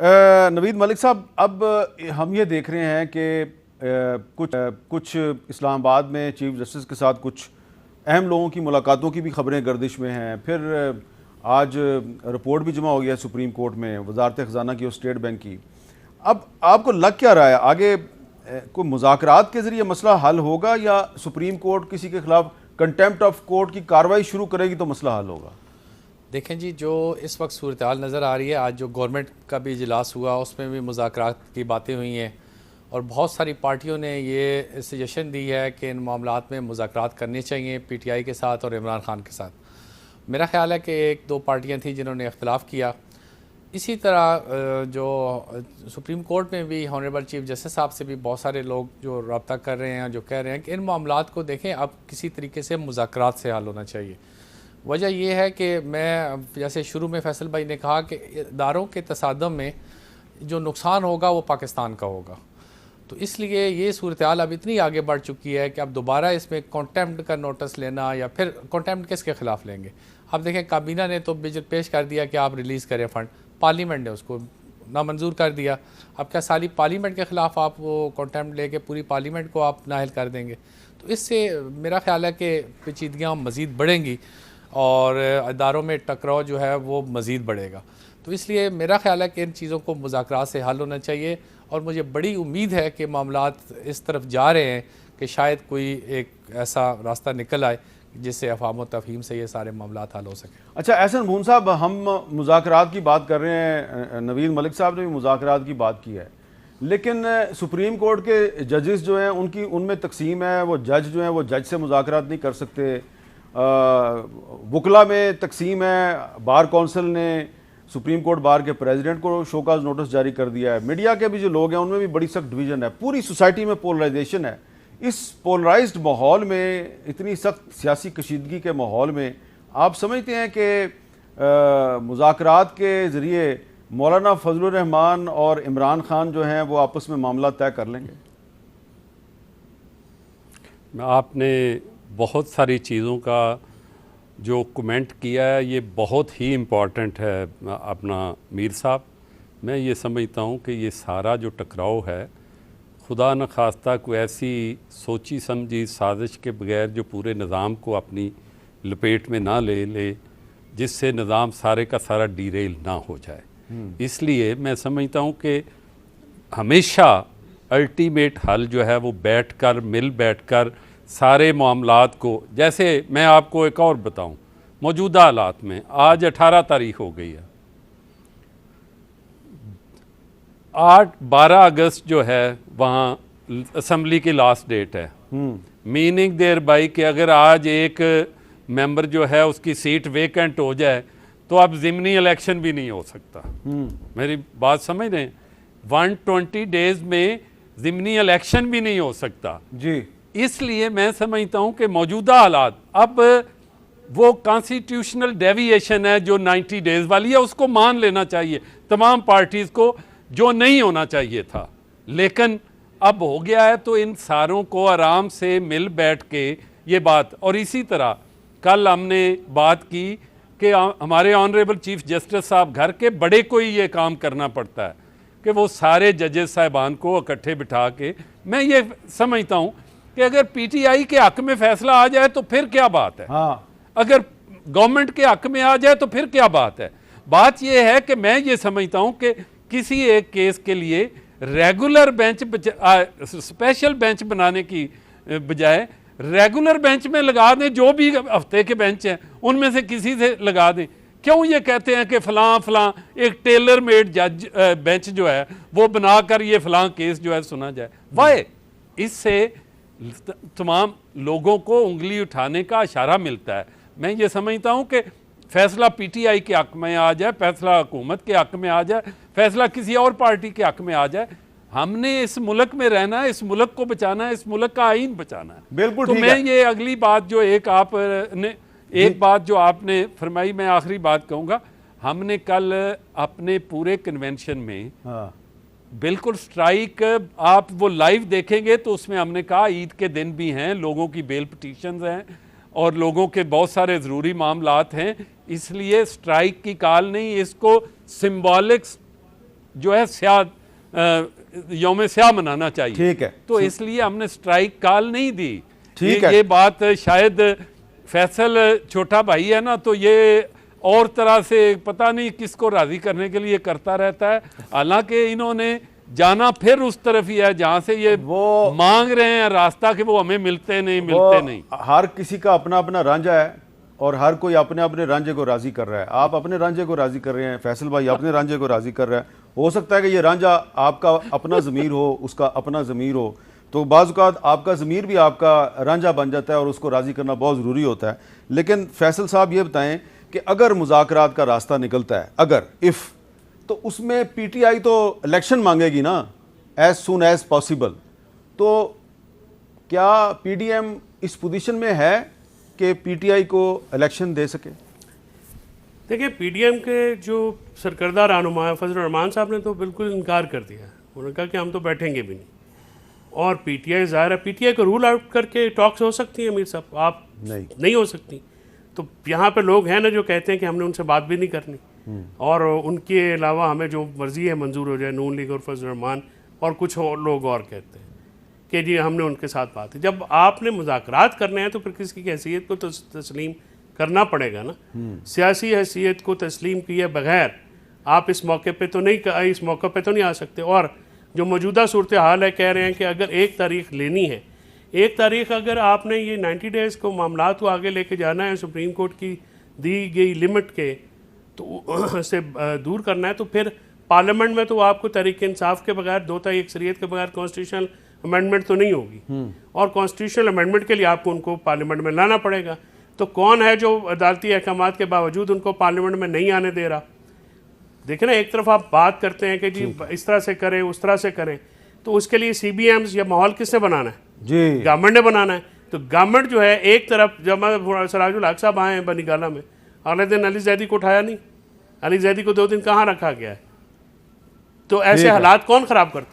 नवीद मलिक साहब, अब हम ये देख रहे हैं कि कुछ इस्लामाबाद में चीफ जस्टिस के साथ कुछ अहम लोगों की मुलाकातों की भी खबरें गर्दिश में हैं। फिर आज रिपोर्ट भी जमा हो गया सुप्रीम कोर्ट में, वजारत ख़जाना की और स्टेट बैंक की। अब आपको लग क्या रहा है, आगे कोई मुज़ाकरात के ज़रिए मसला हल होगा या सुप्रीम कोर्ट किसी के खिलाफ कंटेम्प्ट ऑफ कोर्ट की कार्रवाई शुरू करेगी तो मसला हल होगा? देखें जी, जो इस वक्त सूरत हाल नज़र आ रही है, आज जो गवर्नमेंट का भी इजलास हुआ उसमें भी मुज़ाकरात की बातें हुई हैं और बहुत सारी पार्टियों ने ये सजेशन दी है कि इन मामलात में मुज़ाकरात करने चाहिए पीटीआई के साथ और इमरान खान के साथ। मेरा ख्याल है कि एक दो पार्टियां थीं जिन्होंने इख्तलाफ किया। इसी तरह जो सुप्रीम कोर्ट में भी ऑनरेबल चीफ जस्टिस साहब से भी बहुत सारे लोग जो रब्ता कर रहे हैं, जो कह रहे हैं कि इन मामलात को देखें अब किसी तरीके से मुज़ाकरात से हल होना चाहिए। वजह यह है कि मैं जैसे शुरू में फैसल भाई ने कहा कि इदारों के तसादम में जो नुकसान होगा वो पाकिस्तान का होगा, तो इसलिए ये सूरत हाल अब इतनी आगे बढ़ चुकी है कि अब दोबारा इसमें कॉन्टेम्प्ट का नोटिस लेना या फिर कॉन्टेम्प्ट किसके खिलाफ लेंगे। अब देखें, काबीना ने तो बिजट पेश कर दिया कि आप रिलीज़ करें फ़ंड, पार्लियामेंट ने उसको नामंजूर कर दिया। अब क्या सारी पार्लियामेंट के ख़िलाफ़ आप वो कॉन्टेम्प्ट लेके पूरी पार्लियामेंट को आप नाअहल कर देंगे? तो इससे मेरा ख्याल है कि पेचीदगियाँ मज़ीद बढ़ेंगी और इदारों में टकराव जो है वो मज़ीद बढ़ेगा। तो इसलिए मेरा ख्याल है कि इन चीज़ों को मुज़ाकरात से हल होना चाहिए और मुझे बड़ी उम्मीद है कि मामलात इस तरफ जा रहे हैं कि शायद कोई एक ऐसा रास्ता निकल आए जिससे अफ़हाम व तफ़हीम से ये सारे मामलात हल हो सकें। अच्छा एहसन मून साहब, हम मुज़ाकरात की बात कर रहे हैं, नवीद मलिक साहब ने भी मुज़ाकरात की बात की है, लेकिन सुप्रीम कोर्ट के जजेस जो हैं उनकी उनमें तकसीम है। वो जज जो हैं वो जज से मुज़ाकरात नहीं कर सकते। वकला में तकसीम है। बार कौंसिल ने सुप्रीम कोर्ट बार के प्रेसिडेंट को शोकाज नोटिस जारी कर दिया है। मीडिया के भी जो लोग हैं उनमें भी बड़ी सख्त डिवीज़न है। पूरी सोसाइटी में पोलराइजेशन है। इस पोलराइज्ड माहौल में, इतनी सख्त सियासी कशीदगी के माहौल में, आप समझते हैं कि मुज़ाकरात के ज़रिए मौलाना फजलुर रहमान और इमरान खान जो हैं वो आपस में मामला तय कर लेंगे? आपने बहुत सारी चीज़ों का जो कमेंट किया है ये बहुत ही इम्पॉर्टेंट है अपना मीर साहब। मैं ये समझता हूँ कि ये सारा जो टकराव है, खुदा न खास्ता कोई ऐसी सोची समझी साजिश के बगैर जो पूरे निज़ाम को अपनी लपेट में ना ले जिससे निज़ाम सारे का सारा डीरेल ना हो जाए। इसलिए मैं समझता हूँ कि हमेशा अल्टीमेट हल जो है वो मिल बैठकर सारे मामलात को, जैसे मैं आपको एक और बताऊं, मौजूदा हालात में आज 18 तारीख हो गई है, 12 अगस्त जो है वहाँ असम्बली की लास्ट डेट है। मीनिंग देयर बाई कि अगर आज एक मेंबर जो है उसकी सीट वेकेंट हो जाए तो अब ज़िमनी इलेक्शन भी नहीं हो सकता। मेरी बात समझ रहे हैं? 120 डेज में ज़िमनी इलेक्शन भी नहीं हो सकता जी। इसलिए मैं समझता हूं कि मौजूदा हालात, अब वो कॉन्स्टिट्यूशनल डेविएशन है जो 90 डेज वाली है, उसको मान लेना चाहिए तमाम पार्टीज़ को, जो नहीं होना चाहिए था, लेकिन अब हो गया है। तो इन सारों को आराम से मिल बैठ के ये बात, और इसी तरह कल हमने बात की कि हमारे ऑनरेबल चीफ जस्टिस साहब घर के बड़े को ही ये काम करना पड़ता है कि वो सारे जजेस साहिबान को इकट्ठे बिठा के, मैं ये समझता हूँ कि अगर पीटीआई के हक में फैसला आ जाए तो फिर क्या बात है। हाँ। अगर गवर्नमेंट के हक में आ जाए तो फिर क्या बात है। बात यह है कि मैं ये समझता हूं कि किसी एक केस के लिए रेगुलर बेंच, स्पेशल बेंच बनाने की बजाय रेगुलर बेंच में लगा दें। जो भी हफ्ते के बेंच हैं उनमें से किसी से लगा दें। क्यों ये कहते हैं कि फलां एक टेलर मेड जज बेंच जो है वो बनाकर ये फलां केस जो है सुना जाए? वाई? इससे तमाम लोगों को उंगली उठाने का इशारा मिलता है। मैं ये समझता हूँ कि फैसला पीटीआई के हक में आ जाए, फैसला हुकूमत के हक में आ जाए, फैसला किसी और पार्टी के हक में आ जाए, हमने इस मुल्क में रहना है, इस मुल्क को बचाना है, इस मुल्क का आईन बचाना है। बिल्कुल। तो मैं ये अगली बात जो एक बात जो आपने फरमाई, मैं आखिरी बात कहूँगा। हमने कल अपने पूरे कन्वेंशन में बिल्कुल स्ट्राइक, आप वो लाइव देखेंगे तो उसमें हमने कहा ईद के दिन भी हैं, लोगों की बेल पिटीशंस हैं और लोगों के बहुत सारे ज़रूरी मामलात हैं, इसलिए स्ट्राइक की कॉल नहीं, इसको सिंबॉलिक जो है स्याह यौम स्याह मनाना चाहिए। ठीक है, तो इसलिए हमने स्ट्राइक कॉल नहीं दी। ठीक है। ये बात शायद फैसल छोटा भाई है ना, तो ये और तरह से पता नहीं किसको राजी करने के लिए करता रहता है। हालांकि इन्होंने जाना फिर उस तरफ ही है जहां से ये वो मांग रहे हैं रास्ता कि वो हमें मिलते नहीं। हर किसी का अपना अपना रांझा है और हर कोई अपने अपने रांझे को राजी कर रहा है। आप अपने रांझे को राजी कर रहे हैं, फैसल भाई अपने रांझे को राजी कर रहा है। हो सकता है कि ये रांझा आपका अपना ज़मीर हो, उसका अपना ज़मीर हो, तो बाज़ औक़ात आपका ज़मीर भी आपका रांझा बन जाता है और उसको राज़ी करना बहुत ज़रूरी होता है। लेकिन फैसल साहब ये बताएं कि अगर मुज़ाकरात का रास्ता निकलता है, अगर इफ़, तो उसमें पीटीआई तो इलेक्शन मांगेगी ना, एज सून एज पॉसिबल। तो क्या पीडीएम इस पोजीशन में है कि पीटीआई को इलेक्शन दे सके? देखिए, पीडीएम के जो सरकर्दा रहनुमा फजल रहमान साहब ने तो बिल्कुल इनकार कर दिया। उन्होंने कहा कि हम तो बैठेंगे भी नहीं। और पीटीआई ज़ाहिर है, पीटीआई को रूल आउट करके टॉक्स हो सकती है मीर साहब, आप नहीं हो सकती। तो यहाँ पे लोग हैं ना जो कहते हैं कि हमने उनसे बात भी नहीं करनी और उनके अलावा हमें जो मर्जी है मंजूर हो जाए, नून लीग और फजल रहमान और कुछ और लोग और कहते हैं कि जी हमने उनके साथ बात है। जब आपने मुज़ाकरात करने हैं तो फिर किसी की हैसियत को तो तस्लीम करना पड़ेगा ना। सियासी हैसियत को तस्लीम किए बगैर आप इस मौके पे तो नहीं आ सकते। और जो मौजूदा सूरत हाल है, कह रहे हैं कि अगर एक तारीख लेनी है, एक तारीख अगर आपने ये 90 डेज़ को मामलात को आगे लेके जाना है, सुप्रीम कोर्ट की दी गई लिमिट के तो से दूर करना है, तो फिर पार्लियामेंट में तो आपको तहरीक इंसाफ के बगैर, 2/3 अक्सरियत के बगैर कॉन्स्टिट्यूशनल अमेंडमेंट तो नहीं होगी। और कॉन्स्टिट्यूशनल अमेंडमेंट के लिए आपको उनको पार्लियामेंट में लाना पड़ेगा। तो कौन है जो अदालती अहकामात के बावजूद उनको पार्लियामेंट में नहीं आने दे रहा? देखिए ना, एक तरफ आप बात करते हैं कि जी इस तरह से करें, उस तरह से करें, तो उसके लिए CBMs या माहौल किसने बनाना है? जी, गवर्नमेंट ने बनाना है। तो गवर्नमेंट जो है एक तरफ, जब सराजुल हक साहब आए हैं बनीगाला में, अगले दिन अली जैदी को उठाया नहीं, अली जैदी को 2 दिन कहाँ रखा गया है? तो ऐसे हालात कौन ख़राब करता है?